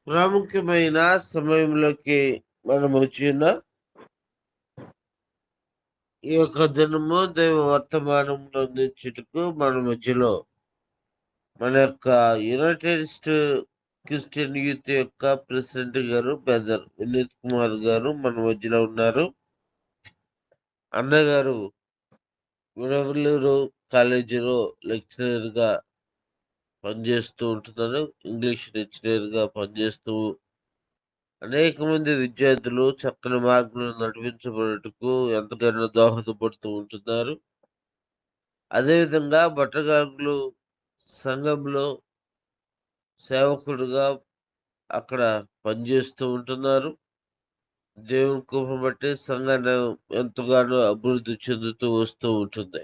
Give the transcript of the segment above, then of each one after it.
ప్రాముఖ్యమైన సమయంలోకి మనం వచ్చియున్నాం. ఈ యొక్క దినము దైవ వర్తమానంలో అందించుటకు మన మధ్యలో మన యొక్క యునైటెడ్ క్రిస్టియన్ యూత్ యొక్క ప్రెసిడెంట్ గారు బ్రదర్ వినీత్ కుమార్ గారు మన మధ్యలో ఉన్నారు. అన్నగారు విడవలూరు కాలేజీలో లెక్చరర్ గా పనిచేస్తూ ఉంటున్నారు. ఇంగ్లీష్ లెక్చరర్ గా పనిచేస్తూ అనేక మంది విద్యార్థులు చక్కని మార్గంలో నడిపించబడుటకు ఎంతగానో దోహదపడుతూ ఉంటున్నారు. అదేవిధంగా బట్టగాగులు సంఘంలో సేవకుడుగా అక్కడ పనిచేస్తూ ఉంటున్నారు. దేవుని కృప బట్టి సంఘాన్ని ఎంతగానో అభివృద్ధి చెందుతూ వస్తూ ఉంటుంది.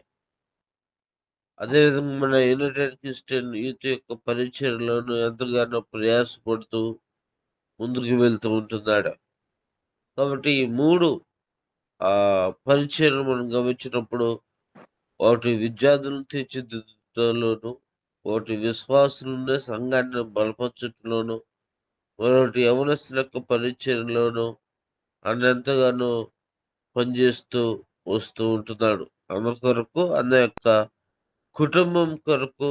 అదేవిధంగా మన యునైటెడ్ క్రిస్టియన్ యూత్ యొక్క పరిచయలోను ఎంతగానో ప్రయాసపడుతూ ముందుకు వెళ్తూ ఉంటున్నాడు. కాబట్టి ఈ 3 పరిచయలు మనం గమనించినప్పుడు ఒకటి విద్యార్థులను తీర్చిదిద్దటంలోను, ఒకటి విశ్వాసులున్న సంఘాన్ని బలపరచటంలోను, మరొకటి యవనస్తుల యొక్క పరిచయంలోను అన్నెంతగానో పనిచేస్తూ వస్తూ ఉంటున్నాడు. అన్న కొరకు అన్న యొక్క కుటుంబం కొరకు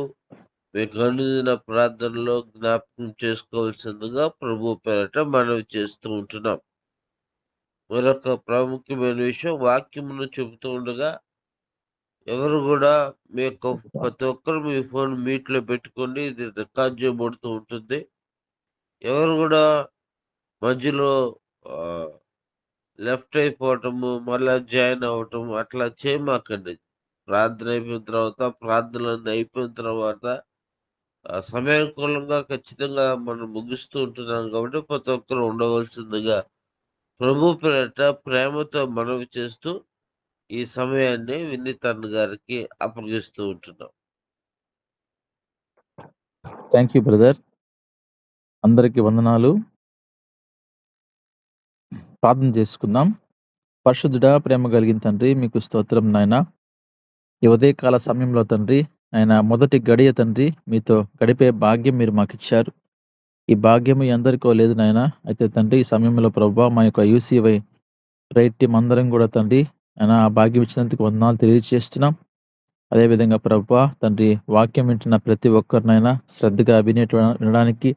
మీకు అనుదిన ప్రార్థనలో జ్ఞాపకం చేసుకోవాల్సిందిగా ప్రభు పేరట మనవి చేస్తూ ఉంటున్నాం. మరొక ప్రాముఖ్యమైన విషయం వాక్యమును చెబుతూ ఉండగా ఎవరు కూడా మీ యొక్క ప్రతి ఒక్కరు మీ ఫోన్ మ్యూట్లో పెట్టుకోండి. ఇది రికార్డ్ చేయబడుతూ ఉంటుంది. ఎవరు కూడా మధ్యలో లెఫ్ట్ అయిపోవటము, మళ్ళా జాయిన్ అవ్వటం అట్లా చేయమాకండి. ప్రార్థన ప్రార్థనలన్నీ అయిపోయిన తర్వాత సమయానుకూలంగా ఖచ్చితంగా మనం ముగిస్తూ ఉంటున్నాం కాబట్టి ప్రతి ఒక్కరు ఉండవలసిందిగా ప్రభు పేరట ప్రేమతో మనవి చేస్తూ ఈ సమయాన్ని వినీత్ అన్న గారికి అప్పగిస్తూ ఉంటున్నాం. Thank you brother. అందరికీ వందనాలు. ప్రార్థన చేసుకుందాం. పరిశుద్ధుడా, ప్రేమ కలిగిన తండ్రి, మీకు స్తోత్రం నాయన. ఈ ఉదయకాల సమయంలో తండ్రి, ఆయన మొదటి గడియ తండ్రి మీతో గడిపే భాగ్యం మీరు మాకు ఇచ్చారు. ఈ భాగ్యము ఎందరికో లేదు నాయన. అయితే తండ్రి ఈ సమయంలో ప్రభావ మా యొక్క యూసీవై ప్రేయర్ టీం అందరం కూడా తండ్రి ఆయన ఆ భాగ్యం ఇచ్చినందుకు వందనాలు తెలియజేస్తున్నాం. అదేవిధంగా ప్రభా తండ్రి వాక్యం వింటున్న ప్రతి ఒక్కరినైనా శ్రద్ధగా వినడానికి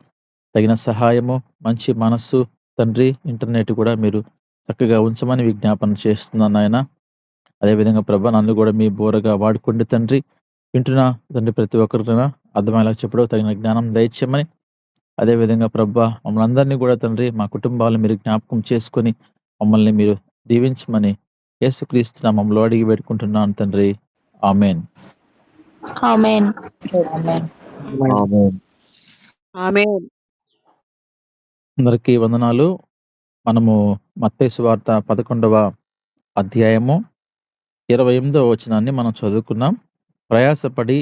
తగిన సహాయము, మంచి మనస్సు తండ్రి ఇంటర్నెట్ కూడా మీరు చక్కగా ఉంచమని విజ్ఞాపన చేస్తున్నాను ఆయన. అదేవిధంగా ప్రభా నన్ను కూడా మీ బోరగా వాడుకోండి తండ్రి. వింటున్న తండ్రి ప్రతి ఒక్కరికైనా అర్థమయ్యేలా చెప్పడం తగిన జ్ఞానం దయచేయమని, అదేవిధంగా ప్రభా మమ్మల్ని అందరినీ కూడా తండ్రి మా కుటుంబాలను మీరు జ్ఞాపకం చేసుకొని మమ్మల్ని మీరు దీవించమని యేసుక్రీస్తు నామములో అడిగి పెట్టుకుంటున్నాను తండ్రి. ఆమేన్. ఆమేన్. ఆమేన్. అందరికీ వందనాలు. మనము మత్తయి సువార్త 11వ అధ్యాయము 28వ వచనాన్ని మనం చదువుకున్నాం. ప్రయాసపడి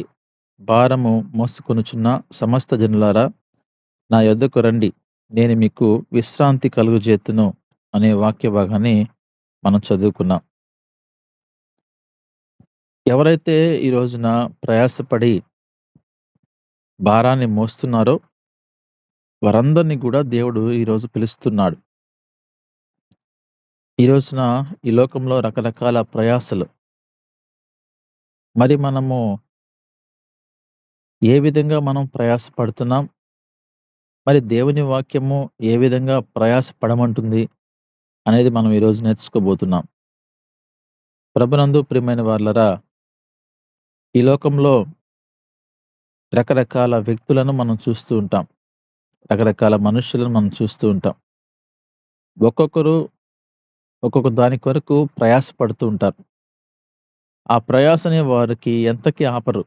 భారము మోసుకొనుచున్న సమస్త జనులారా నా యొద్దకు రండి, నేను మీకు విశ్రాంతి కలుగజేతును అనే వాక్య భాగాన్ని మనం చదువుకున్నాం. ఎవరైతే ఈ రోజున ప్రయాసపడి భారాన్ని మోస్తున్నారో వారందరినీ కూడా దేవుడు ఈరోజు పిలుస్తున్నాడు. ఈ రోజున ఈ లోకంలో రకరకాల ప్రయాసలు, మరి మనము ఏ విధంగా మనం ప్రయాసపడుతున్నాం, మరి దేవుని వాక్యము ఏ విధంగా ప్రయాసపడమంటుంది అనేది మనం ఈరోజు నేర్చుకోబోతున్నాం. ప్రభునందు ప్రియమైన వారలారా, ఈ లోకంలో రకరకాల వ్యక్తులను మనం చూస్తూ ఉంటాం, రకరకాల మనుషులను మనం చూస్తూ ఉంటాం. ఒక్కొక్కరు ఒక్కొక్క దాని కొరకు ప్రయాసపడుతూ ఉంటారు. ఆ ప్రయాసని వారికి ఎంతకీ ఆపరు.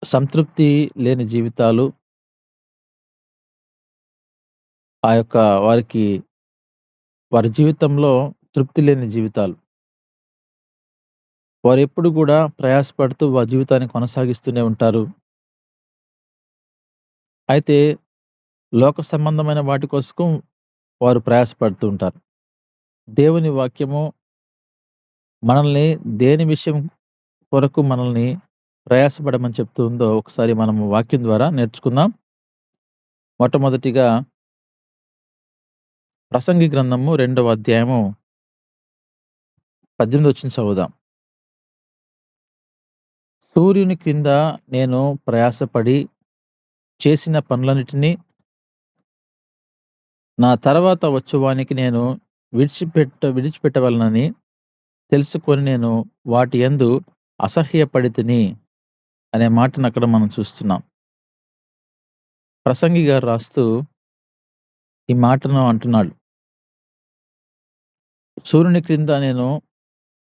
సంతృప్తి లేని జీవితాలు, ఆ యొక్క వారి జీవితంలో తృప్తి లేని జీవితాలు. వారు ఎప్పుడు కూడా ప్రయాసపడుతూ వారి జీవితాన్ని కొనసాగిస్తూనే ఉంటారు. అయితే లోక సంబంధమైన వాటి కోసం వారు ప్రయాసపడుతూ ఉంటారు. దేవుని వాక్యము మనల్ని దేని విషయం కొరకు మనల్ని ప్రయాసపడమని చెప్తూ ఉందో ఒకసారి మనము వాక్యం ద్వారా నేర్చుకుందాం. మొట్టమొదటిగా ప్రసంగి గ్రంథము 2వ అధ్యాయము 18 వచనం చదువుదాం. సూర్యుని క్రింద నేను ప్రయాసపడి చేసిన పనులన్నిటినీ నా తర్వాత వచ్చువానికి నేను విడిచిపెట్టవలనని తెలుసుకొని నేను వాటి యందు అసహ్యపడితిని అనే మాటను అక్కడ మనం చూస్తున్నాం. ప్రసంగి గారు రాస్తూ ఈ మాటను అంటున్నాడు. సూర్యుని క్రింద నేను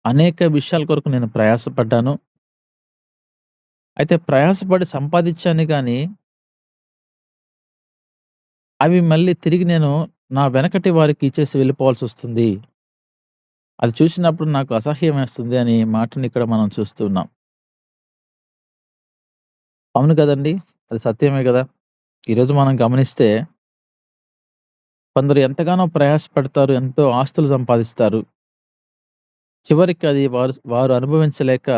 అనేక విషయాల కొరకు నేను ప్రయాసపడ్డాను. అయితే ప్రయాసపడి సంపాదించాను కానీ అవి మళ్ళీ తిరిగి నేను నా వెనకటి వారికి ఇచ్చేసి వెళ్ళిపోవాల్సి వస్తుంది. అది చూసినప్పుడు నాకు అసహ్యం వేస్తుంది అనే మాటని ఇక్కడ మనం చూస్తున్నాం. అవును కదండి, అది సత్యమే కదా. ఈరోజు మనం గమనిస్తే కొందరు ఎంతగానో ప్రయాసపడతారు, ఎంతో ఆస్తులు సంపాదిస్తారు. చివరికి అది వారు అనుభవించలేక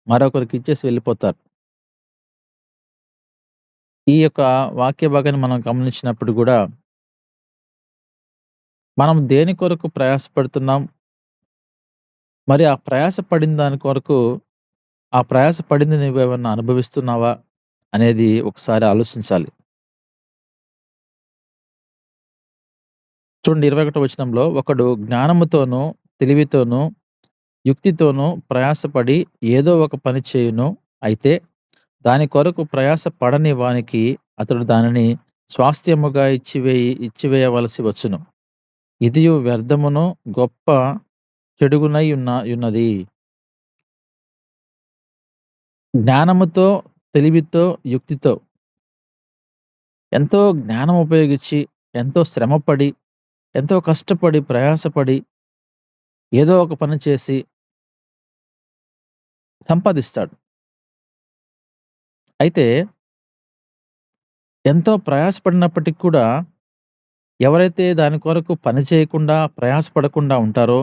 మరొకరికి ఇచ్చేసి వెళ్ళిపోతారు. ఈ యొక్క వాక్య భాగాన్ని మనం గమనించినప్పుడు కూడా మనం దేని కొరకు ప్రయాసపడుతున్నాం, మరి ఆ ప్రయాసపడిన దాని కొరకు ఆ ప్రయాసపడింది నువ్వేమన్నా అనుభవిస్తున్నావా అనేది ఒకసారి ఆలోచించాలి. చూడండి 21వ వచనంలో, ఒకడు జ్ఞానముతోనూ తెలివితోనూ యుక్తితోనూ ప్రయాసపడి ఏదో ఒక పని చేయును, అయితే దాని కొరకు ప్రయాస పడని వానికి అతడు దానిని స్వాస్థ్యముగా ఇచ్చివేయవలసి వచ్చును. ఇదియు వ్యర్థమును గొప్ప చెడుగునై ఉన్నది. జ్ఞానముతో తెలివితో యుక్తితో ఎంతో జ్ఞానం ఉపయోగించి, ఎంతో శ్రమపడి, ఎంతో కష్టపడి ప్రయాసపడి ఏదో ఒక పని చేసి సంపాదిస్తాడు. అయితే ఎంతో ప్రయాసపడినప్పటికి కూడా ఎవరైతే దాని కొరకు పని చేయకుండా ప్రయాసపడకుండా ఉంటారో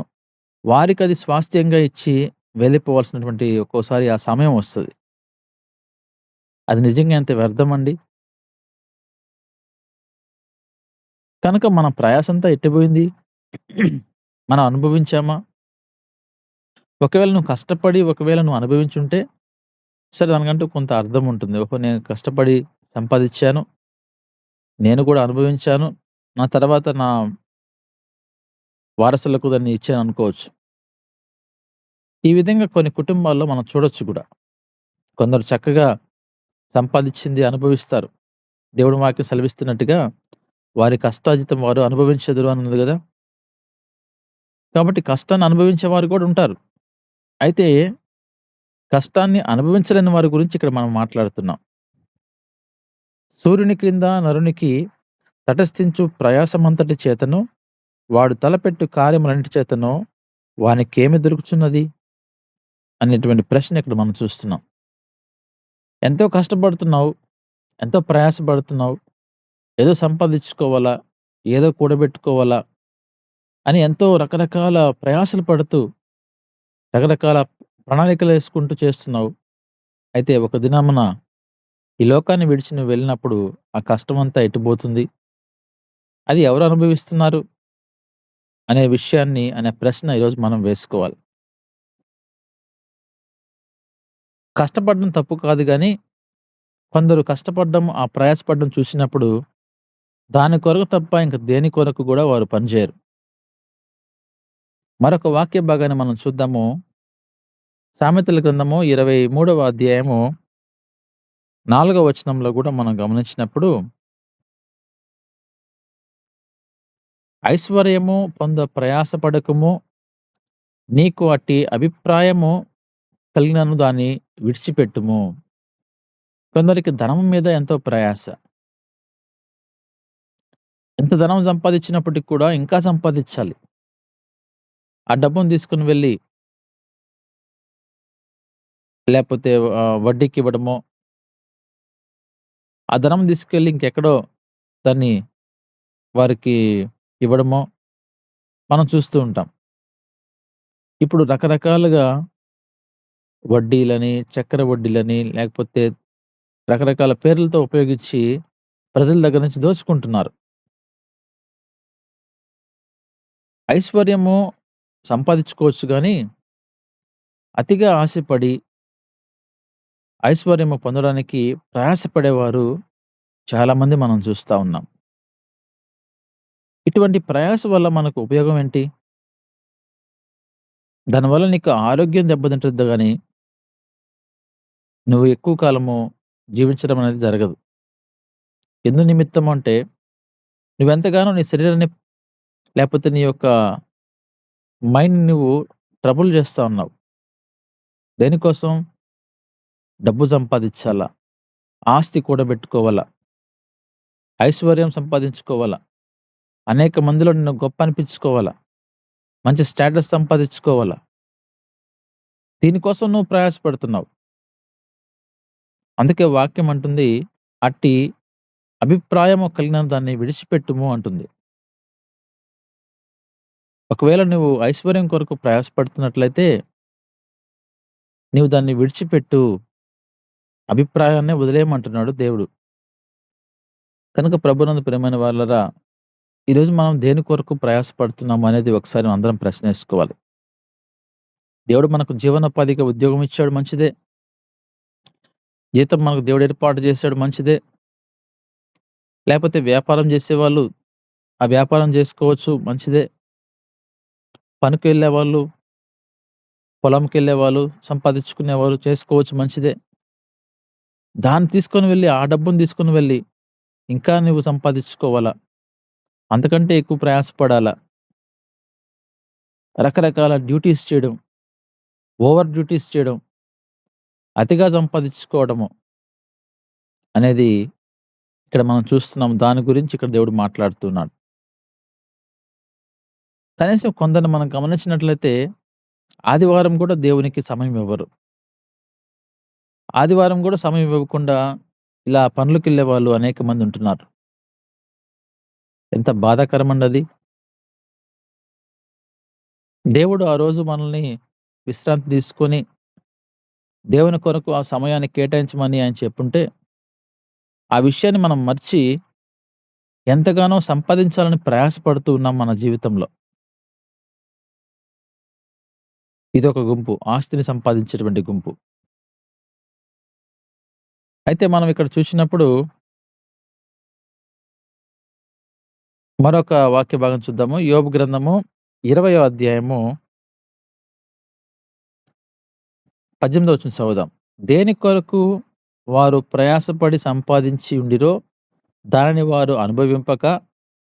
వారికి అది స్వాస్థ్యంగా ఇచ్చి వెళ్ళిపోవాల్సినటువంటి ఒక్కోసారి ఆ సమయం వస్తుంది. అది నిజంగా ఎంత వ్యర్థం అండి. కనుక మన ప్రయాసంతా ఎట్టిపోయింది? మనం అనుభవించామా? ఒకవేళ నువ్వు కష్టపడి ఒకవేళ నువ్వు అనుభవించుంటే సరే, దానికంటూ కొంత అర్థం ఉంటుంది. ఓహో, నేను కష్టపడి సంపాదించాను, నేను కూడా అనుభవించాను, నా తర్వాత నా వారసులకు దాన్ని ఇచ్చాను అనుకోవచ్చు. ఈ విధంగా కొన్ని కుటుంబాల్లో మనం చూడొచ్చు కూడా. కొందరు చక్కగా సంపాదించింది అనుభవిస్తారు. దేవుడు వాక్యం సెలవిస్తున్నట్టుగా వారి కష్టార్జితం వారు అనుభవించెదరు అని ఉంది కదా. కాబట్టి కష్టాన్ని అనుభవించేవారు కూడా ఉంటారు. అయితే కష్టాన్ని అనుభవించలేని వారి గురించి ఇక్కడ మనం మాట్లాడుతున్నాం. సూర్యుని క్రింద నరునికి తటస్థించు ప్రయాసమంతటి చేతను వాడు తలపెట్టు కార్యములన్నిటి చేతను వానికేమి దొరుకుతున్నది అనేటువంటి ప్రశ్న ఇక్కడ మనం చూస్తున్నాం. ఎంతో కష్టపడుతున్నావు, ఎంతో ప్రయాసపడుతున్నావు, ఏదో సంపాదించుకోవాలా, ఏదో కూడబెట్టుకోవాలా అని ఎంతో రకరకాల ప్రయాసలు పడుతూ రకరకాల ప్రణాళికలు వేసుకుంటూ చేస్తున్నావు. అయితే ఒక దినమున ఈ లోకాన్ని విడిచి నువ్వు వెళ్ళినప్పుడు ఆ కష్టమంతా ఎటుపోతుంది, అది ఎవరు అనుభవిస్తున్నారు అనే విషయాన్ని, అనే ప్రశ్న ఈరోజు మనం వేసుకోవాలి. కష్టపడడం తప్పు కాదు కానీ కొందరు కష్టపడడం, ఆ ప్రయాసపడడం చూసినప్పుడు దాని కొరకు తప్ప ఇంక దేని కొరకు కూడా వారు పనిచేయరు. మరొక వాక్య భాగాన్ని మనం చూద్దాము. సామెతల గ్రంథము 23వ అధ్యాయము 4వ వచనంలో కూడా మనం గమనించినప్పుడు, ఐశ్వర్యము పొంద ప్రయాసపడకము, నీకు అట్టి అభిప్రాయము కలిగినను దాన్ని విడిచిపెట్టుము. కొందరికి ధనం మీద ఎంతో ప్రయాస. ఎంత ధనం సంపాదించినప్పటికి కూడా ఇంకా సంపాదించాలి. ఆ డబ్బును తీసుకుని వెళ్ళి లేకపోతే వడ్డీకి ఇవ్వడమో, ఆ ధనం తీసుకెళ్ళి ఇంకెక్కడో దాన్ని వారికి ఇవ్వడమో మనం చూస్తూ ఉంటాం. ఇప్పుడు రకరకాలుగా వడ్డీలని, చక్కెర వడ్డీలని, లేకపోతే రకరకాల పేర్లతో ఉపయోగించి ప్రజల దగ్గర నుంచి దోచుకుంటున్నారు. ఐశ్వర్యము సంపాదించుకోవచ్చు గానీ, అతిగా ఆశపడి ఐశ్వర్యము పొందడానికి ప్రయాసపడేవారు చాలామంది మనం చూస్తా ఉన్నాం. ఇటువంటి ప్రయాస వల్ల మనకు ఉపయోగం ఏంటి? దానివల్ల నీకు ఆరోగ్యం దెబ్బతింటుంది గానీ, నువ్వు ఎక్కువ కాలము జీవించడం అనేది జరగదు. ఎందు నిమిత్తం అంటే, నువ్వెంతగానో నీ శరీరాన్ని లేపోతే నీ యొక్క మైండ్‌ని నువ్వు ట్రబుల్ చేస్తా ఉన్నావు. దేనికోసం? డబ్బు సంపాదిచ్చాలా, ఆస్తి కూడబెట్టుకోవాలా, ఐశ్వర్యం సంపాదించుకోవాలా, అనేక మందిలో నిన్ను గొప్ప అనిపించుకోవాలా, మంచి స్టేటస్ సంపాదించుకోవాలా. దీనికోసం నువ్వు ప్రయాసపడుతున్నావు. అందుకే వాక్యం అంటుంది, అట్టి అభిప్రాయము కలిగిన దాన్ని విడిచిపెట్టుము అంటుంది. ఒకవేళ నువ్వు ఐశ్వర్యం కొరకు ప్రయాసపడుతున్నట్లయితే, నీవు దాన్ని విడిచిపెట్టు. అభిప్రాయాన్నే వదిలేయమంటున్నాడు దేవుడు. కనుక ప్రభునందు ప్రియమైన వాళ్ళరా, ఈరోజు మనం దేని కొరకు ప్రయాసపడుతున్నాము అనేది ఒకసారి అందరం ప్రశ్నేసుకోవాలి. దేవుడు మనకు జీవనోపాధిగా ఉద్యోగం ఇచ్చాడు, మంచిదే. జీతం మనకు దేవుడు ఏర్పాటు చేశాడు, మంచిదే. లేకపోతే వ్యాపారం చేసేవాళ్ళు ఆ వ్యాపారం చేసుకోవచ్చు, మంచిదే. పనికెళ్ళేవాళ్ళు, పొలంకెళ్ళేవాళ్ళు, సంపాదించుకునేవారు చేసుకోవచ్చు, మంచిదే. దాన్ని తీసుకొని వెళ్ళి, ఆ డబ్బును తీసుకొని వెళ్ళి ఇంకా నువ్వు సంపాదించుకోవాలా, అంతకంటే ఎక్కువ ప్రయాసపడాలా, రకరకాల డ్యూటీస్ చేయడం, ఓవర్ డ్యూటీస్ చేయడం, అతిగా సంపాదించుకోవడము అనేది ఇక్కడ మనం చూస్తున్నాం. దాని గురించి ఇక్కడ దేవుడు మాట్లాడుతున్నాడు. కనీసం కొందరిని మనం గమనించినట్లయితే ఆదివారం కూడా దేవునికి సమయం ఇవ్వరు. ఆదివారం కూడా సమయం ఇవ్వకుండా ఇలా పనులకెళ్ళే వాళ్ళు అనేక మంది ఉంటున్నారు. ఎంత బాధాకరమండి అది. దేవుడు ఆ రోజు మనల్ని విశ్రాంతి తీసుకొని దేవుని కొరకు ఆ సమయాన్ని కేటాయించమని ఆయన చెప్పుంటే, ఆ విషయాన్ని మనం మర్చి ఎంతగానో సంపాదించాలని ప్రయాసపడుతూ ఉన్నాం మన జీవితంలో. ఇదొక గుంపు, ఆస్తిని సంపాదించేటువంటి గుంపు. అయితే మనం ఇక్కడ చూసినప్పుడు మరొక వాక్య భాగం చూద్దాము. యోబు గ్రంథము 20వ అధ్యాయము 18వ వచనం చదువుదాం. దేని కొరకు వారు ప్రయాసపడి సంపాదించి ఉండిరో దానిని వారు అనుభవింపక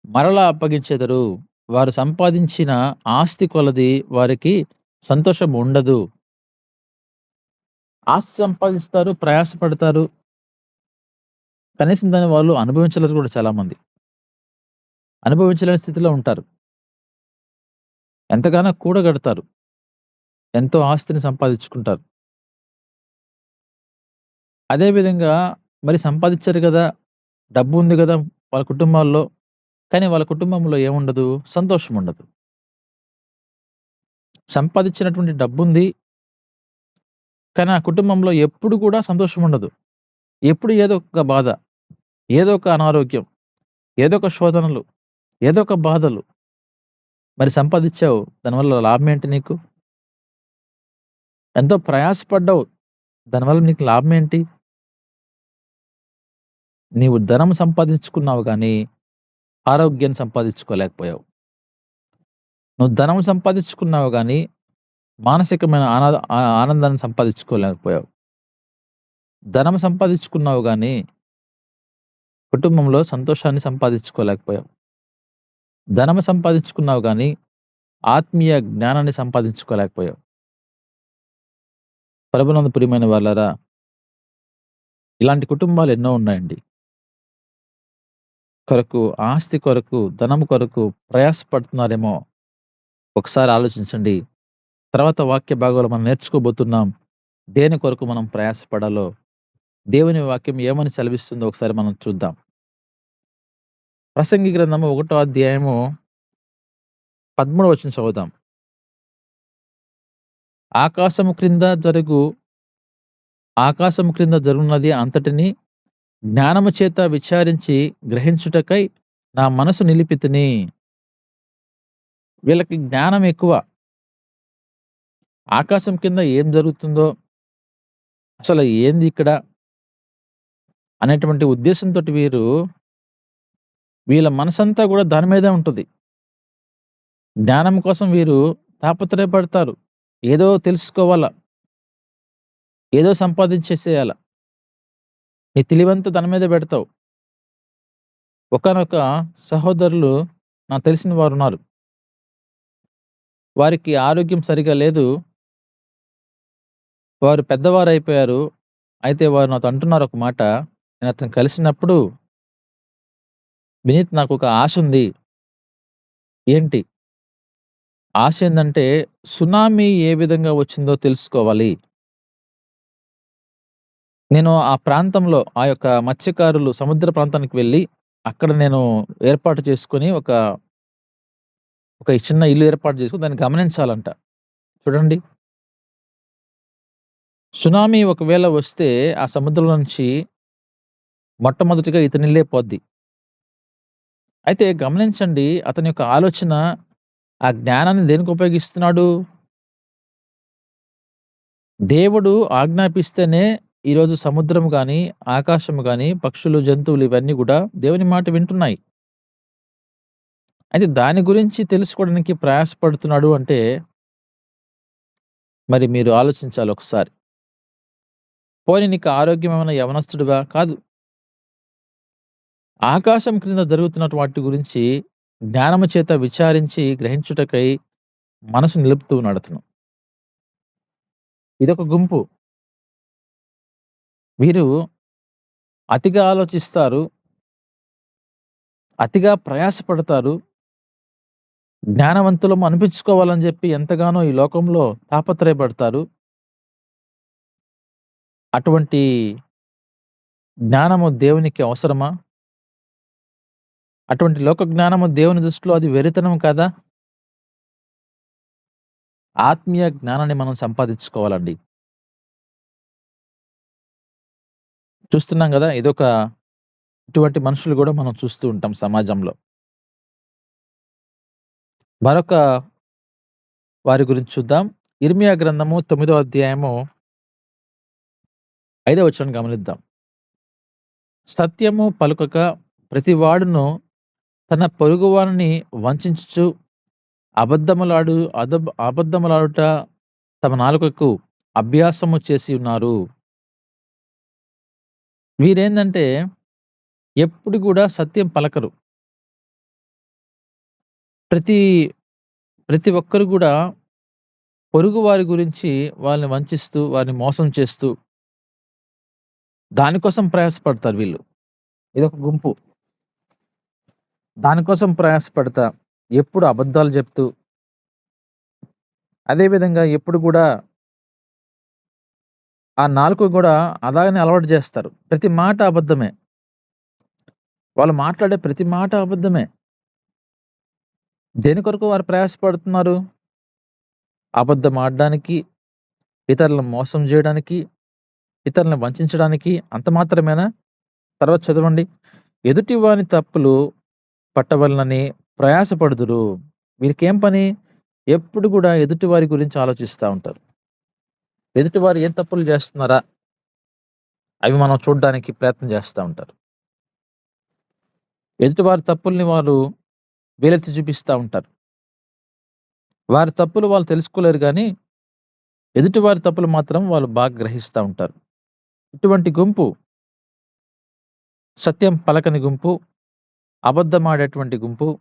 మరలా అప్పగించెదరు. వారు సంపాదించిన ఆస్తి కొలది వారికి సంతోషం ఉండదు. ఆస్తి సంపాదిస్తారు, ప్రయాసపడతారు. కనీసం దాన్ని వాళ్ళు అనుభవించలేరు కూడా చాలామంది. అనుభవించలేని స్థితిలో ఉంటారు. ఎంతగానో కూడగడతారు. ఎంతో ఆస్తిని సంపాదించుకుంటారు. అదే విధంగా మరి సంపాదించారు గదా! డబ్బు ఉంది గదా! వాళ్ళ కుటుంబాల్లో. కానీ వాళ్ళ కుటుంబంలో ఏముండదు? సంతోషం ఉండదు. సంపాదించినటువంటి డబ్బుంది. కానీ ఆ కుటుంబంలో ఎప్పుడు కూడా సంతోషం ఉండదు. ఎప్పుడు ఏదో ఒక బాధ, ఏదో ఒక అనారోగ్యం, ఏదో ఒక శోధనలు, ఏదో ఒక బాధలు. మరి సంపాదించావు, దానివల్ల లాభం ఏంటి నీకు? ఎంతో ప్రయాసపడ్డావు, దానివల్ల నీకు లాభం ఏంటి? నీవు ధనం సంపాదించుకున్నావు గానీ, ఆరోగ్యాన్ని సంపాదించుకోలేకపోయావు. నువ్వు ధనం సంపాదించుకున్నావు గానీ, మానసికమైన ఆనందాన్ని సంపాదించుకోలేకపోయావు. ధనం సంపాదించుకున్నావు గానీ, కుటుంబంలో సంతోషాన్ని సంపాదించుకోలేకపోయావు. ధనం సంపాదించుకున్నావు గానీ, ఆత్మీయ జ్ఞానాన్ని సంపాదించుకోలేకపోయావు. ప్రభునందు ప్రియమైన వాళ్ళారా, ఇలాంటి కుటుంబాలు ఎన్నో ఉన్నాయండి. ఆస్తి కొరకు, ధనము కొరకు ప్రయాసపడుతున్నారేమో ఒకసారి ఆలోచించండి. తర్వాత వాక్య భాగంలో మనం నేర్చుకోబోతున్నాం. దేని కొరకు మనం ప్రయాసపడాలో దేవుని వాక్యం ఏమని సెలవిస్తుందో ఒకసారి మనం చూద్దాం. ప్రసంగి గ్రంథము 1వ అధ్యాయము 13వ వచనం చదువుదాం. ఆకాశము క్రింద జరుగునది అంతటిని జ్ఞానము చేత విచారించి గ్రహించుటకై నా మనసు నిలిపితిని. వీళ్ళకి జ్ఞానం ఎక్కువ. ఆకాశం కింద ఏం జరుగుతుందో, అసలు ఏంది ఇక్కడ అనేటువంటి ఉద్దేశంతోటి వీళ్ళ మనసంతా కూడా దాని మీదే ఉంటుంది. జ్ఞానం కోసం వీరు తాపత్రయపడతారు. ఏదో తెలుసుకోవాలా, ఏదో సంపాదించేసేయాల. నీ తెలివంతా దాని మీద పెడతావు. ఒకానొక సహోదరులు నాకు తెలిసిన వారున్నారు. వారికి ఆరోగ్యం సరిగా లేదు. వారు పెద్దవారైపోయారు. అయితే వారు నాతో అంటున్నారు ఒక మాట. నేను అతన్ని కలిసినప్పుడు, "వినీత్, నాకొక ఆశ ఉంది." ఏంటి? ఆశ ఏందంటే, సునామీ ఏ విధంగా వచ్చిందో తెలుసుకోవాలి. నేను ఆ ప్రాంతంలో ఆ యొక్క మత్స్యకారులు సముద్ర ప్రాంతానికి వెళ్ళి, అక్కడ నేను ఏర్పాటు చేసుకొని ఒక చిన్న ఇల్లు ఏర్పాటు చేసుకొని దాన్ని గమనించాలంట. చూడండి. సునామీ ఒకవేళ వస్తే ఆ సముద్రంలో నుంచి మొట్టమొదటిగా ఇతనిల్లే పోద్ది. అయితే గమనించండి, అతని యొక్క ఆలోచన, ఆ జ్ఞానాన్ని దేనికి ఉపయోగిస్తున్నాడు? దేవుడు ఆజ్ఞాపిస్తేనే ఈరోజు సముద్రం గాని, ఆకాశం గాని, పక్షులు, జంతువులు ఇవన్నీ గూడా దేవుని మాట వింటున్నాయి. అయితే దాని గురించి తెలుసుకోవడానికి ప్రయాసపడుతున్నాడు అంటే, మరి మీరు ఆలోచించాలి ఒకసారి. పోనీ నీకు ఆరోగ్యం ఏమైనా యవనస్తుడివా? కాదు. ఆకాశం క్రింద జరుగుతున్నటు వాటి గురించి జ్ఞానము చేత విచారించి గ్రహించుటకై మనసు నిలుపుతూ ఉన్నాడు అతను. ఇదొక గుంపు. వీరు అతిగా ఆలోచిస్తారు. అతిగా ప్రయాసపడతారు. జ్ఞానవంతులము అనిపించుకోవాలని చెప్పి ఎంతగానో ఈ లోకంలో తాపత్రయపడతారు. అటువంటి జ్ఞానము దేవునికి అవసరమా? అటువంటి లోక జ్ఞానము దేవుని దృష్టిలో అది వెరితనం కాదా? ఆత్మీయ జ్ఞానాన్ని మనం సంపాదించుకోవాలండి. చూస్తున్నాం గదా! ఇటువంటి మనుషులు గూడా మనం చూస్తూ ఉంటాం సమాజంలో. మరొక వారి గురించి చూద్దాం. ఇర్మియా గ్రంథము 9వ అధ్యాయము 5వ వచనం గమనిద్దాం. సత్యము పలుకక ప్రతివాడును తన పొరుగువానిని వంచించుచు అబద్ధములాడుట తమ నాలుకకు అభ్యాసము చేసి ఉన్నారు. వీరేందంటే ఎప్పుడు గూడా సత్యం పలకరు. ప్రతి ఒక్కరు గూడా పొరుగు వారి గురించి వాళ్ళని వంచిస్తూ, వారిని మోసం చేస్తూ, దానికోసం ప్రయాసపడతారు వీళ్ళు. ఇదొక గుంపు. దానికోసం ప్రయాసపడతా, ఎప్పుడు అబద్ధాలు చెప్తూ, అదే విధంగా ఎప్పుడు గూడా ఆ నాలుక గూడా అలాగనే అలవాటు చేస్తారు. ప్రతి మాట అబద్ధమే. వాళ్ళు మాట్లాడే ప్రతి మాట అబద్ధమే. దేని కొరకు వారు ప్రయాసపడుతున్నారు? అబద్ధం ఆడడానికి, ఇతరులను మోసం జేయడానికి, ఇతరులను వంచించడానికి. అంత మాత్రమేనా? తర్వాత చదవండి. ఎదుటివాని తప్పులు పట్టవలనని ప్రయాసపడుదురు. వీరికేం పని? ఎప్పుడు గూడా ఎదుటివారి గురించి ఆలోచిస్తా ఉంటారు. ఎదుటివారు ఏం తప్పులు చేస్తున్నారా? అవి మనం చూడ్డానికి ప్రయత్నం చేస్తా ఉంటారు. ఎదుటివారి తప్పుల్ని వారు వేలెత్తి చూపిస్తా ఉంటారు. వారి తప్పులు వాళ్ళు తెలుసుకోలేరు గానీ, ఎదుటివారి తప్పులు మాత్రం వాళ్ళు బాగా గ్రహిస్తా ఉంటారు. ఇటువంటి గుంపు, సత్యం పలకని గుంపు, అబద్ధమాడేటువంటి గుంపు,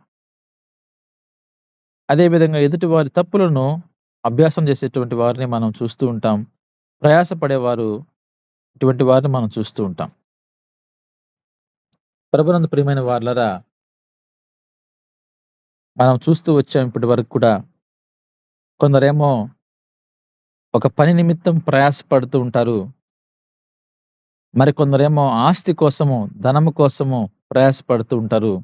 అదేవిధంగా ఎదుటివారి తప్పులను అభ్యాసం చేసేటువంటి వారిని మనం చూస్తూ ఉంటాం. ప్రయాసపడేవారు, ఇటువంటి వారిని మనం చూస్తూ ఉంటాం. ప్రభునందు ప్రియమైన వారలారా, మనం చూస్తూ వచ్చాం ఇప్పటి వరకు కూడా. కొందరేమో ఒక పని నిమిత్తం ప్రయాసపడుతూ ఉంటారు. మరికొందరేమో ఆస్తి కోసము, ధనము కోసము ప్రయాసపడుతూ ఉంటారు.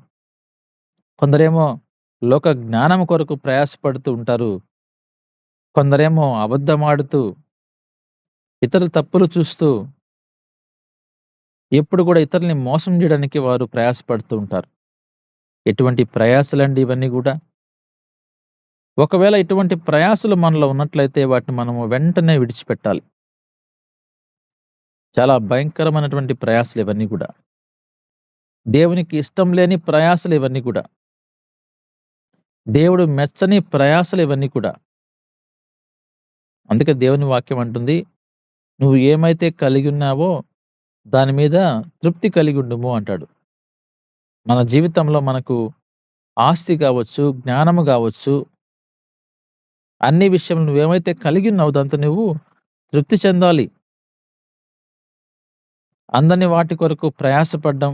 కొందరేమో లోక జ్ఞానం కొరకు ప్రయాసపడుతూ ఉంటారు. కొందరేమో అబద్ధమాడుతూ, ఇతరుల తప్పులు చూస్తూ ఎప్పుడు కూడా ఇతరుల్ని మోసం చేయడానికి వారు ప్రయాసపడుతూ ఉంటారు. ఎటువంటి ప్రయాసలండి ఇవన్నీ గూడా? ఒకవేళ ఇటువంటి ప్రయాసలు మనలో ఉన్నట్లయితే వాటిని మనము వెంటనే విడిచిపెట్టాలి. చాలా భయంకరమైనటువంటి ప్రయాసలు ఇవన్నీ గూడా. దేవునికి ఇష్టం లేని ప్రయాసలు ఇవన్నీ కూడా. దేవుడు మెచ్చని ప్రయాసలు ఇవన్నీ కూడా. అందుకే దేవుని వాక్యం అంటుంది, "నువ్వు ఏమైతే కలిగి ఉన్నావో దాని మీద తృప్తి కలిగి ఉండుము" అంటాడు. మన జీవితంలో మనకు ఆస్తి కావచ్చు, జ్ఞానము కావచ్చు, అన్ని విషయంలో నువ్వేమైతే కలిగి ఉన్నావో దాంతో నువ్వు తృప్తి చెందాలి. అందని వాటి కొరకు ప్రయాసపడ్డం,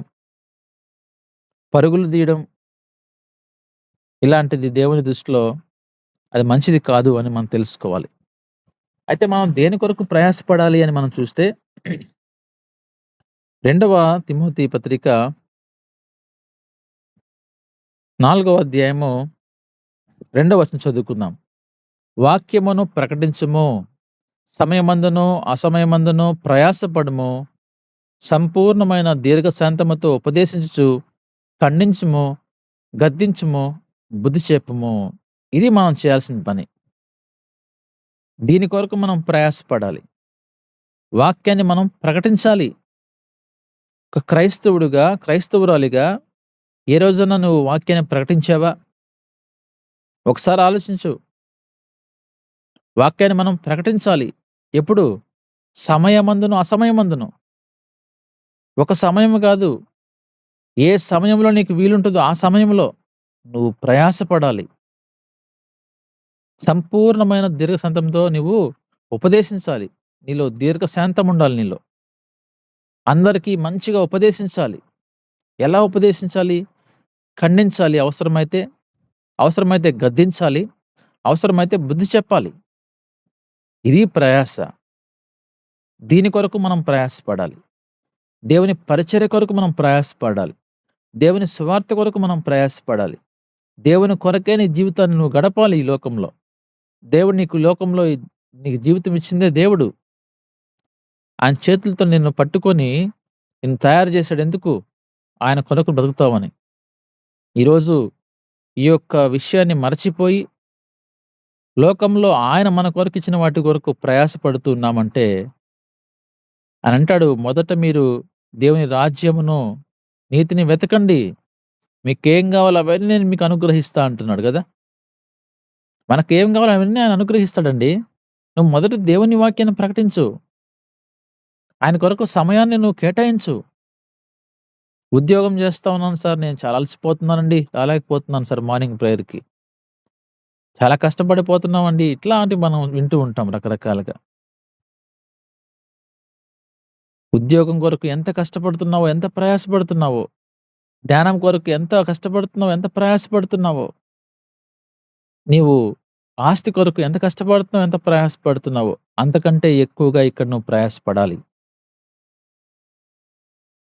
పరుగులు తీయడం, ఇలాంటిది దేవుని దృష్టిలో అది మంచిది కాదు అని మనం తెలుసుకోవాలి. అయితే మనం దేని కొరకు ప్రయాసపడాలి అని మనం చూస్తే 2వ తిమోతి పత్రిక 4వ అధ్యాయము 2వ వచనం చదువుకుందాం. వాక్యమును ప్రకటించుము, సమయమందును అసమయమందును ప్రయాసపడుము, సంపూర్ణమైన దీర్ఘశాంతముతో ఉపదేశించుచు ఖండించుము, గద్దించుము, బుద్ధి చెప్పుము. ఇది మనం చేయాల్సిన పని. దీని కొరకు మనం ప్రయాసపడాలి. వాక్యాన్ని మనం ప్రకటించాలి. ఒక క్రైస్తవుడిగా, క్రైస్తవురాలిగా ఏ రోజన్నా నువ్వు వాక్యాన్ని ప్రకటించావా? ఒకసారి ఆలోచించు. వాక్యాన్ని మనం ప్రకటించాలి. ఎప్పుడు? సమయమందును అసమయమందును. ఒక సమయం కాదు, ఏ సమయంలో నీకు వీలుంటుందో ఆ సమయంలో నువ్వు ప్రయాసపడాలి. సంపూర్ణమైన దీర్ఘశాంతంతో నువ్వు ఉపదేశించాలి. నీలో దీర్ఘశాంతం ఉండాలి నీలో. అందరికీ మంచిగా ఉపదేశించాలి. ఎలా ఉపదేశించాలి? ఖండించాలి అవసరమైతే గద్దించాలి, అవసరమైతే బుద్ధి చెప్పాలి. ఇది ప్రయాస. దీని కొరకు మనం ప్రయాసపడాలి. దేవుని పరిచర్య కొరకు మనం ప్రయాసపడాలి. దేవుని సువార్త కొరకు మనం ప్రయాసపడాలి. దేవుని కొరకే నీ జీవితాన్ని నువ్వు గడపాలి ఈ లోకంలో. దేవుడు నీకు లోకంలో నీకు జీవితం ఇచ్చిందే దేవుడు. ఆయన చేతులతో నిన్ను పట్టుకొని నిన్ను తయారు చేశాడు. ఎందుకు? ఆయన కొరకు బ్రతుకుతావని. ఈరోజు ఈ యొక్క విషయాన్ని మరచిపోయి లోకంలో ఆయన మన కొరకు ఇచ్చిన వాటి కొరకు ప్రయాసపడుతూ ఉన్నామంటే ఆయన అంటాడు, మొదట మీరు దేవుని రాజ్యమును నీతిని వెతకండి, మీకేం కావాలో అవన్నీ నేను మీకు అనుగ్రహిస్తా అంటున్నాడు కదా. మనకేం కావాలో అవన్నీ ఆయన అనుగ్రహిస్తాడండి. నువ్వు మొదట దేవుని వాక్యాన్ని ప్రకటించు. ఆయన కొరకు సమయాన్ని నువ్వు కేటాయించు. ఉద్యోగం చేస్తా ఉన్నాను సార్, నేను చాలా అలసిపోతున్నానండి, రాలేకపోతున్నాను సార్ మార్నింగ్ ప్రేయర్కి, చాలా కష్టపడిపోతున్నామండి, ఇట్లాంటి మనం వింటూ ఉంటాం రకరకాలుగా. ఉద్యోగం కొరకు ఎంత కష్టపడుతున్నావో, ఎంత ప్రయాసపడుతున్నావో, ధ్యానం కొరకు ఎంత కష్టపడుతున్నావో, ఎంత ప్రయాసపడుతున్నావో, నీవు ఆస్తి కొరకు ఎంత కష్టపడుతున్నావో, ఎంత ప్రయాసపడుతున్నావో, అంతకంటే ఎక్కువగా ఇక్కడ నువ్వు ప్రయాసపడాలి.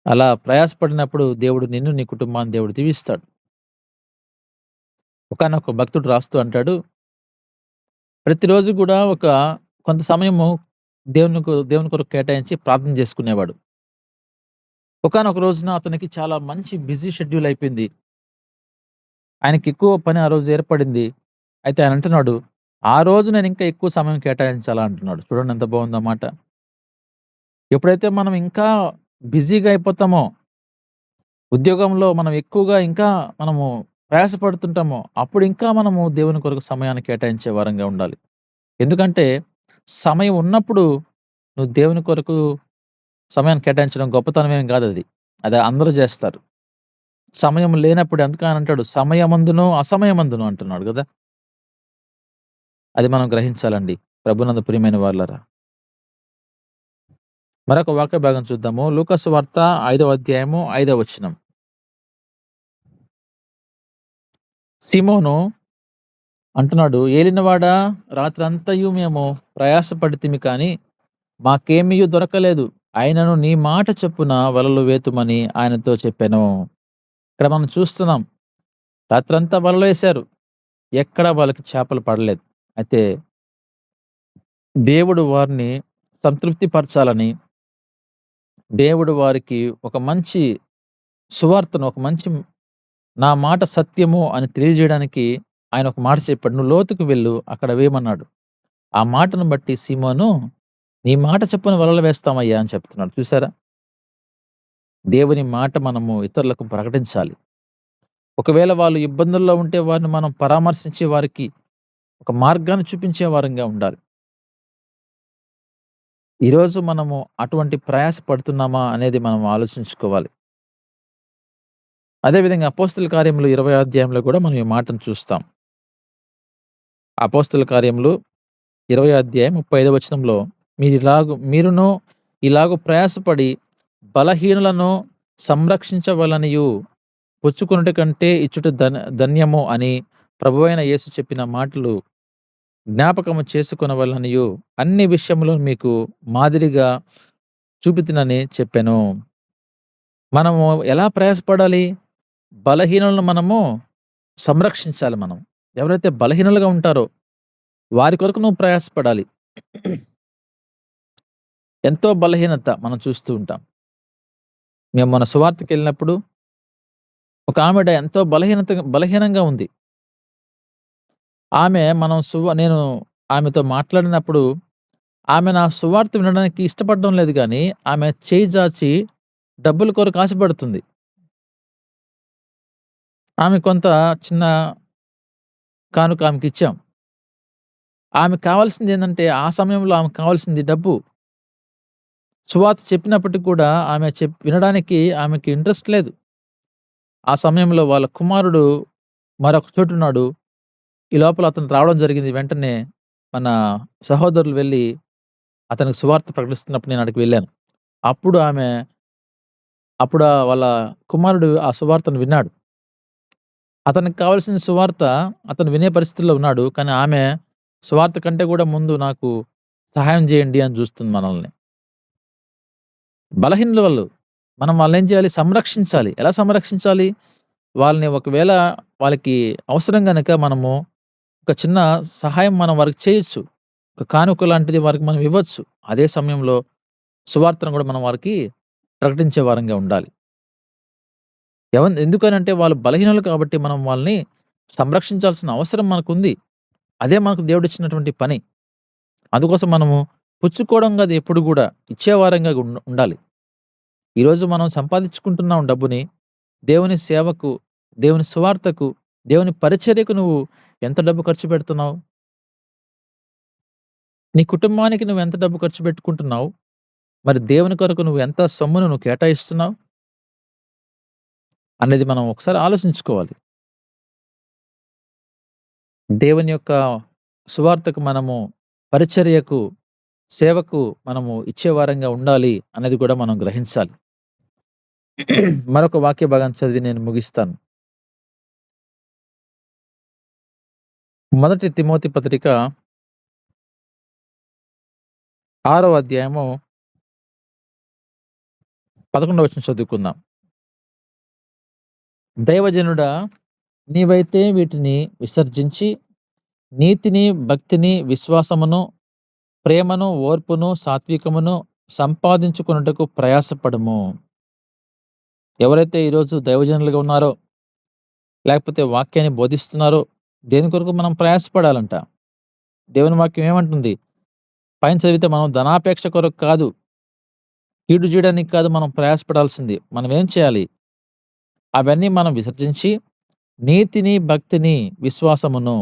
అలా ప్రయాసపడినప్పుడు దేవుడు నిన్ను, నీ కుటుంబాన్ని దేవుడు దీవిస్తాడు. ఒకానొక భక్తుడు రాస్తూ అంటాడు, ప్రతిరోజు కూడా కొంత సమయము దేవుని కొరకు కేటాయించి ప్రార్థన చేసుకునేవాడు. ఒకానొక రోజున అతనికి చాలా మంచి బిజీ షెడ్యూల్ అయిపోయింది. ఆయనకి ఎక్కువ పని ఆ రోజు ఏర్పడింది. అయితే ఆయన అంటున్నాడు, ఆ రోజు నేను ఇంకా ఎక్కువ సమయం కేటాయించాలా అంటున్నాడు. చూడండి ఎంత బాగుందో మాట. ఎప్పుడైతే మనం ఇంకా బిజీగా అయిపోతామో, ఉద్యోగంలో మనం ఎక్కువగా ఇంకా మనము ప్రయాసపడుతుంటామో, అప్పుడు ఇంకా మనము దేవుని కొరకు సమయాన్ని కేటాయించే వారంగా ఉండాలి. ఎందుకంటే సమయం ఉన్నప్పుడు నువ్వు దేవుని కొరకు సమయాన్ని కేటాయించడం గొప్పతనం ఏం కాదు. అది అందరూ చేస్తారు. సమయం లేనప్పుడు అందుకే ఆయన అంటాడు, సమయమందును అసమయమందును అంటున్నాడు కదా. అది మనం గ్రహించాలండి ప్రభునందు ప్రియమైన వాళ్ళరా. మరొక వాక్య భాగం చూద్దాము. లూకా సువార్త 5వ అధ్యాయము 5వ వచనం. సీమోను అంటున్నాడు, ఏలినవాడా, రాత్రంతయు మేము ప్రయాసపడితిమి కానీ మాకేమీ దొరకలేదు, ఆయనను నీ మాట చొప్పున వలలు వేతుమని ఆయనతో చెప్పాను. ఇక్కడ మనం చూస్తున్నాం, రాత్రంతా వలలు వేశారు, ఎక్కడ వాళ్ళకి చేపలు పడలేదు. అయితే దేవుడు వారిని సంతృప్తి పరచాలని దేవుడు వారికి ఒక మంచి సువార్తను, ఒక మంచి నా మాట సత్యము అని తెలియజేయడానికి ఆయన ఒక మాట చెప్పాడు. నువ్వు లోతుకు వెళ్ళు, అక్కడ వేయమన్నాడు. ఆ మాటను బట్టి సీమోను, నీ మాట చొప్పున వలలు వేస్తామయ్యా అని చెప్తున్నాడు. చూసారా? దేవుని మాట మనము ఇతరులకు ప్రకటించాలి. ఒకవేళ వాళ్ళు ఇబ్బందుల్లో ఉంటే వారిని మనం పరామర్శించి వారికి ఒక మార్గాన్ని చూపించే వారంగా ఉండాలి. ఈరోజు మనము అటువంటి ప్రయాస పడుతున్నామా అనేది మనం ఆలోచించుకోవాలి. అదేవిధంగా అపోస్తుల కార్యములు 20వ అధ్యాయంలో కూడా మనం ఈ మాటను చూస్తాం. అపోస్తుల కార్యములు 20వ అధ్యాయం 35వ వచనంలో మీరును ఇలాగు ప్రయాసపడి బలహీనులను సంరక్షించవలనియు పుచ్చుకొనుట కంటే ఇచ్చుట ధన్యము అని ప్రభువైన యేసు చెప్పిన మాటలు జ్ఞాపకము చేసుకొనవలనియు అన్ని విషయములో మీకు మాదిరిగా చూపితినని చెప్పాను. మనము ఎలా ప్రయాసపడాలి? బలహీనులను మనము సంరక్షించాలి. మనం ఎవరైతే బలహీనులుగా ఉంటారో వారి కొరకు నువ్వు ప్రయాసపడాలి. ఎంతో బలహీనత మనం చూస్తూ ఉంటాం. మేము మన సువార్తకి వెళ్ళినప్పుడు ఒక ఆమెడ ఎంతో బలహీనంగా ఉంది. నేను ఆమెతో మాట్లాడినప్పుడు ఆమె నా సువార్త వినడానికి ఇష్టపడడం లేదు, కానీ ఆమె చేయి చాచి డబ్బుల కొరకు ఆశపడుతుంది. ఆమె కొంత చిన్న కానుక ఆమెకి ఇచ్చాం. ఆమెకు కావాల్సింది ఏంటంటే, ఆ సమయంలో ఆమెకు కావాల్సింది డబ్బు. సువార్త చెప్పినప్పటికీ కూడా ఆమె వినడానికి ఆమెకి ఇంట్రెస్ట్ లేదు. ఆ సమయంలో వాళ్ళ కుమారుడు మరొక చోటున్నాడు. ఈ లోపల అతను రావడం జరిగింది. వెంటనే మన సహోదరులు వెళ్ళి అతనికి సువార్త ప్రకటిస్తున్నప్పుడు నేను అక్కడికి వెళ్ళాను. అప్పుడు వాళ్ళ కుమారుడు ఆ సువార్తను విన్నాడు. అతనికి కావాల్సిన సువార్త అతను వినే పరిస్థితుల్లో ఉన్నాడు. కానీ ఆమె సువార్త కంటే కూడా ముందు నాకు సహాయం చేయండి అని చూస్తుంది మనల్ని. బలహీనుల వాళ్ళు మనం వాళ్ళని ఏం చేయాలి? సంరక్షించాలి. ఎలా సంరక్షించాలి? వాళ్ళని ఒకవేళ వాళ్ళకి అవసరం గనక మనము ఒక చిన్న సహాయం మనం వారికి చేయొచ్చు. ఒక కానుక లాంటిది వారికి మనం ఇవ్వచ్చు. అదే సమయంలో సువార్తను కూడా మనం వారికి ప్రకటించే వారంగా ఉండాలి. ఎందుకనంటే వాళ్ళు బలహీనులు కాబట్టి మనం వాళ్ళని సంరక్షించాల్సిన అవసరం మనకుంది. అదే మనకు దేవుడిచ్చినటువంటి పని. అందుకోసం మనము పుచ్చుకోవడం కాదు, ఎప్పుడు కూడా ఇచ్చేవారంగా ఉండాలి. ఈరోజు మనం సంపాదించుకుంటున్నాం డబ్బుని. దేవుని సేవకు, దేవుని సువార్తకు, దేవుని పరిచర్యకు నువ్వు ఎంత డబ్బు ఖర్చు పెడుతున్నావు? నీ కుటుంబానికి నువ్వు ఎంత డబ్బు ఖర్చు పెట్టుకుంటున్నావు? మరి దేవుని కొరకు నువ్వు ఎంత సొమ్మును నువ్వు కేటాయిస్తున్నావు అనేది మనం ఒకసారి ఆలోచించుకోవాలి. దేవుని యొక్క సువార్తకు మనము, పరిచర్యకు, సేవకు మనము ఇచ్చేవారంగా ఉండాలి అనేది కూడా మనం గ్రహించాలి. మరొక వాక్య భాగం చదివి నేను ముగిస్తాను. 1 తిమోతి పత్రిక 6వ అధ్యాయము 11వ వచనం చదువుకుందాం. దైవజనుడా, నీవైతే వీటిని విసర్జించి నీతిని, భక్తిని, విశ్వాసమును, ప్రేమను, ఓర్పును, సాత్వికమును సంపాదించుకొనుటకు ప్రయాసపడము. ఎవరైతే ఈరోజు దైవజనులుగా ఉన్నారో, లేకపోతే వాక్యాన్ని బోధిస్తున్నారో, దేని కొరకు మనం ప్రయాసపడాలంట? దేవుని వాక్యం ఏమంటుంది? పైన చదివితే మనం ధనాపేక్ష కొరకు కాదు, కీడు చేయడానికి కాదు మనం ప్రయాసపడాల్సింది. మనం ఏం చేయాలి? అవన్నీ మనం విసర్జించి నీతిని, భక్తిని, విశ్వాసమును,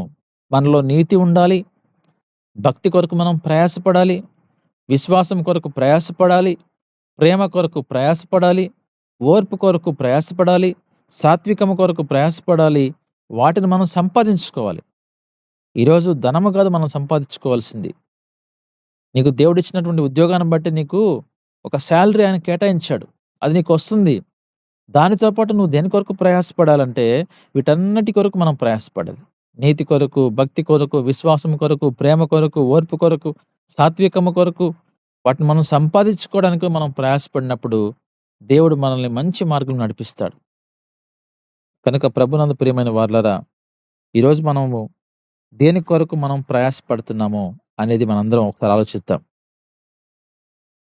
మనలో నీతి ఉండాలి, భక్తి కొరకు మనం ప్రయాసపడాలి, విశ్వాసం కొరకు ప్రయాసపడాలి, ప్రేమ కొరకు ప్రయాసపడాలి, ఓర్పు కొరకు ప్రయాసపడాలి, సాత్వికము కొరకు ప్రయాసపడాలి. వాటిని మనం సంపాదించుకోవాలి. ఈరోజు ధనము కాదు మనం సంపాదించుకోవాల్సింది. నీకు దేవుడిచ్చినటువంటి ఉద్యోగాన్ని బట్టి నీకు ఒక శాలరీ ఆయన కేటాయించాడు. అది నీకు వస్తుంది. దానితో పాటు నువ్వు దేని కొరకు ప్రయాసపడాలంటే వీటన్నిటి కొరకు మనం ప్రయాసపడాలి. నీతి కొరకు, భక్తి కొరకు, విశ్వాసం కొరకు, ప్రేమ కొరకు, ఓర్పు కొరకు, సాత్వికము కొరకు, వాటిని మనం సంపాదించుకోవడానికి మనం ప్రయాసపడినప్పుడు దేవుడు మనల్ని మంచి మార్గం నడిపిస్తాడు. కనుక ప్రభునందు ప్రియమైన వారలారా, ఈరోజు మనము దేని కొరకు మనం ప్రయాసపడుతున్నామో అనేది మనందరం ఒకసారి ఆలోచిద్దాం.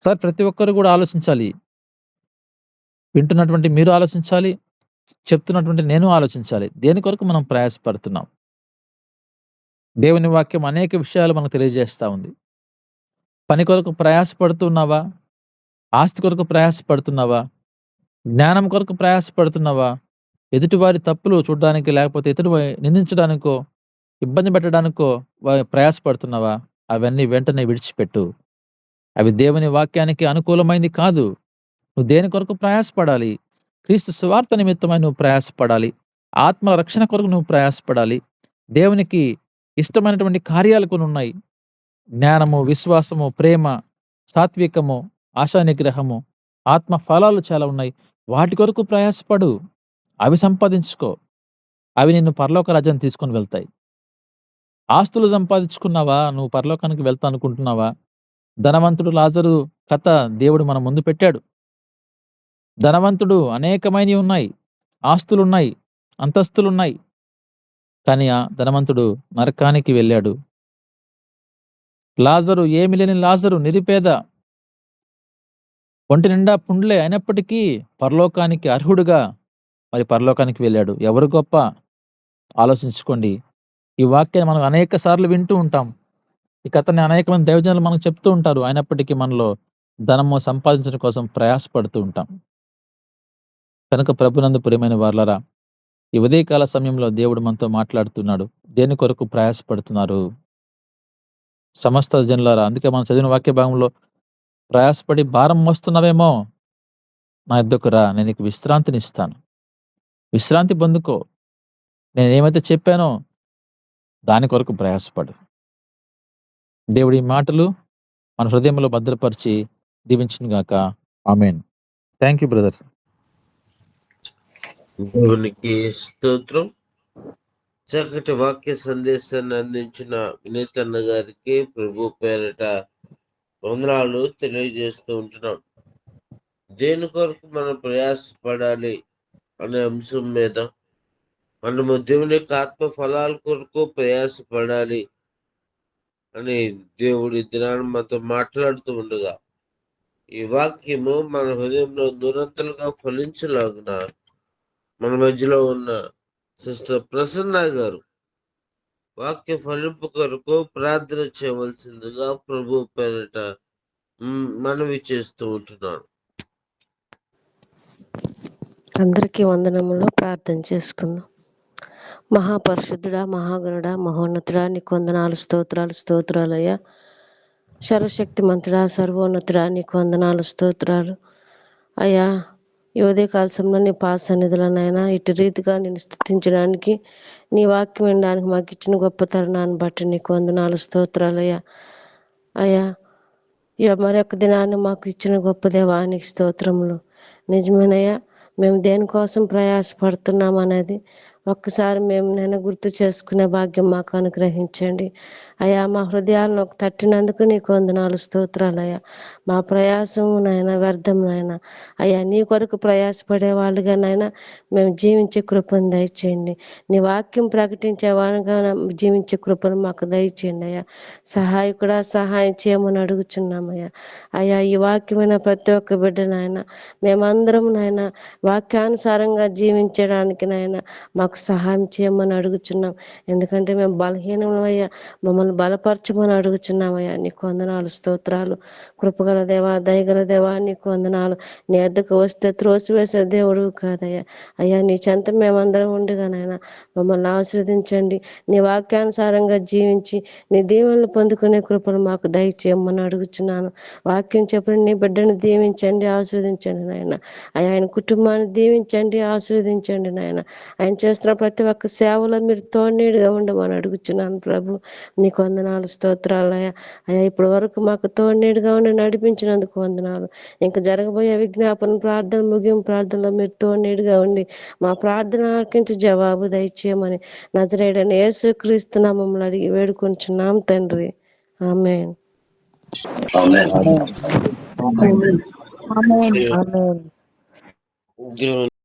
సార్, ప్రతి ఒక్కరు కూడా ఆలోచించాలి. వింటున్నటువంటి మీరు ఆలోచించాలి, చెప్తున్నటువంటి నేను ఆలోచించాలి. దేని కొరకు మనం ప్రయాసపడుతున్నాం? దేవుని వాక్యం అనేక విషయాలు మనకు తెలియజేస్తా ఉంది. పని కొరకు ప్రయాసపడుతున్నావా? ఆస్తి కొరకు ప్రయాసపడుతున్నావా? జ్ఞానం కొరకు ప్రయాసపడుతున్నావా? ఎదుటివారి తప్పులు చూడడానికి, లేకపోతే నిందించడానికో, ఇబ్బంది పెట్టడానికో ప్రయాసపడుతున్నావా? అవన్నీ వెంటనే విడిచిపెట్టు. అవి దేవుని వాక్యానికి అనుకూలమైంది కాదు. నువ్వు దేని కొరకు ప్రయాసపడాలి? క్రీస్తు సువార్త నిమిత్తమై నువ్వు ప్రయాసపడాలి. ఆత్మల రక్షణ కొరకు నువ్వు ప్రయాసపడాలి. దేవునికి ఇష్టమైనటువంటి కార్యాలు కొన్ని ఉన్నాయి. జ్ఞానము, విశ్వాసము, ప్రేమ, సాత్వికము, ఆశా నిగ్రహము, ఆత్మ ఫలాలు చాలా ఉన్నాయి. వాటి కొరకు ప్రయాసపడు. అవి సంపాదించుకో. అవి నిన్ను పరలోక రాజ్యాన్ని తీసుకొని వెళ్తాయి. ఆస్తులు సంపాదించుకున్నావా? నువ్వు పరలోకానికి వెళ్తా అనుకుంటున్నావా? ధనవంతుడు లాజరు కథ దేవుడు మన ముందు పెట్టాడు. ధనవంతుడు అనేకమైనవి ఉన్నాయి, ఆస్తులున్నాయి, అంతస్తులున్నాయి. కానీ ఆ ధనవంతుడు నరకానికి వెళ్ళాడు. లాజరు, ఏమి లేని లాజరు, నిరుపేద, ఒంటి నిండా పుండ్లే అయినప్పటికీ పరలోకానికి అర్హుడుగా మరి పరలోకానికి వెళ్ళాడు. ఎవరు గొప్ప? ఆలోచించుకోండి. ఈ వాక్యాన్ని మనం అనేక సార్లు వింటూ ఉంటాం. ఈ కథని అనేక మంది దైవజనులు మనకు చెప్తూ ఉంటారు. అయినప్పటికీ మనలో ధనము సంపాదించడం కోసం ప్రయాసపడుతూ ఉంటాం. కనుక ప్రభునందు ప్రియమైన వారలారా, ఈ ఉదయకాల సమయంలో దేవుడు మనతో మాట్లాడుతున్నాడు. దేని కొరకు ప్రయాసపడుతున్నారు సమస్త జనులారా? అందుకే మనం చదివిన వాక్య భాగంలో, ప్రయాసపడి భారం మోస్తున్నావేమో, నా యొద్దకు రా, నేను నీకు విశ్రాంతినిస్తాను. విశ్రాంతి పొందుకో. నేనేమైతే చెప్పానో దాని కొరకు ప్రయాసపడు. దేవుడి మాటలు మన హృదయంలో భద్రపరిచి దీవించును గాక. ఆమేన్. Thank you brother. దేవునికి స్తోత్రం. చక్కటి వాక్య సందేశాన్ని అందించిన వినీతన్న గారికి ప్రభు పేరిట వందనాలు తెలియజేస్తూ ఉంటున్నాం. దేని కొరకు మనం ప్రయాసపడాలి అనే అంశం మీద మనము దేవుని యొక్క ఆత్మ ఫలాల కొరకు ప్రయాసపడాలి అని దేవుడి దినాన్ని మనతో మాట్లాడుతూ ఉండగా, ఈ వాక్యము మన హృదయంలో నిరంతరంగా ఫలించలాగున మన మధ్యలో ఉన్న సిస్టర్ ప్రసన్న గారు వాక్య ఫలింపు కొరకు ప్రార్థన చేయవలసిందిగా ప్రభు పేరిట మనవి చేస్తూ ఉంటున్నాను. అందరికీ వందనములు. ప్రార్థన చేసుకుందాం. మహాపరిశుద్ధుడా, మహాగణుడా, మహోన్నతుడా, నీకు వందనాలు, స్తోత్రాలయ్యా. సర్వశక్తి మంతుడా, సర్వోన్నతుడా, నీకు వందనాలు, స్తోత్రాలు అయ్యా. ఈ ఉదయకాల సమయంలో నీ పాద సన్నిధులనైనా ఇటు రీతిగా నేను స్తుతించడానికి, నీ వాక్యం వినడానికి మాకు ఇచ్చిన గొప్ప తరుణాన్ని బట్టి నీకు వందనాలు, స్తోత్రాలయ్యా. అయ్యా, మరొక దినాన్ని మాకు ఇచ్చిన గొప్ప దేవానికి స్తోత్రములు. నిజమేనయ్యా, మేము దేనికోసం ప్రయాసపడుతున్నాం అనేది ఒక్కసారి మేము నేను గుర్తు చేసుకునే భాగ్యం మాకు అనుగ్రహించండి అయ్యా. మా హృదయాలను తట్టినందుకు నీకు వందనాలు, స్తోత్రాలయ్యా. మా ప్రయాసము నాయన వ్యర్థం నాయన అయ్యా. నీ కొరకు ప్రయాసపడే వాళ్ళుగానైనా మేము జీవించే కృపను దయచేయండి. నీ వాక్యం ప్రకటించే వాళ్ళుగా జీవించే కృపను మాకు దయచేయండి అయ్యా. సహాయకుడా, సహాయం చేయమని అడుగుచున్నామయ్యా. అయ్యా, ఈ వాక్యమైన ప్రతి ఒక్క బిడ్డ నాయన మేమందరం నాయన వాక్యానుసారంగా జీవించడానికి నాయన మాకు సహాయం చేయమని అడుగుచున్నాం. ఎందుకంటే మేము బలహీనమయ్యా, మమ్మల్ని బలపరచమని అడుగుచున్నామయ్యా. నీకు వందనాలు, స్తోత్రాలు. కృపగల దేవా, దయగల దేవా, నీకు వందనాలు. నీ వద్దకు వస్తే త్రోసివేసే దేవుడు కాదయ్యా. అయ్యా, నీ చెంత మేమందరం ఉండగానైనా మమ్మల్ని ఆశీర్వదించండి. నీ వాక్యానుసారంగా జీవించి నీ దీవెనలు పొందుకునే కృపను మాకు దయచేయమని అడుగుచున్నాను. వాక్యం చెప్పిన నీ బిడ్డను దీవించండి, ఆశీర్వదించండి నాయన. ఆయన కుటుంబాన్ని దీవించండి, ఆశీర్వదించండి నాయన. ఆయన చేస్తున్న ప్రతి ఒక్క సేవలో మీరు తోడునీడుగా ఉండమని అడుగుచున్నాను ప్రభు. నీకు వందనాలు, స్తోత్రాలయ్యా. అయ్యా, ఇప్పటి వరకు మాకు తోడునీడుగా ఉండి నడిపించినందుకు వందనాలు. ఇంకా జరగబోయే విజ్ఞాపన ప్రార్థన, ముగింపు ప్రార్థనలో మీరు తోడునీడుగా ఉండి మా ప్రార్థన ఆలకించి జవాబు దయచేయమని నజరేయుడైన యేసుక్రీస్తు నామములో అడిగి వేడుకొంచున్నాం తండ్రి. ఆమేన్. ఆమేన్. ఆమేన్. దేవుని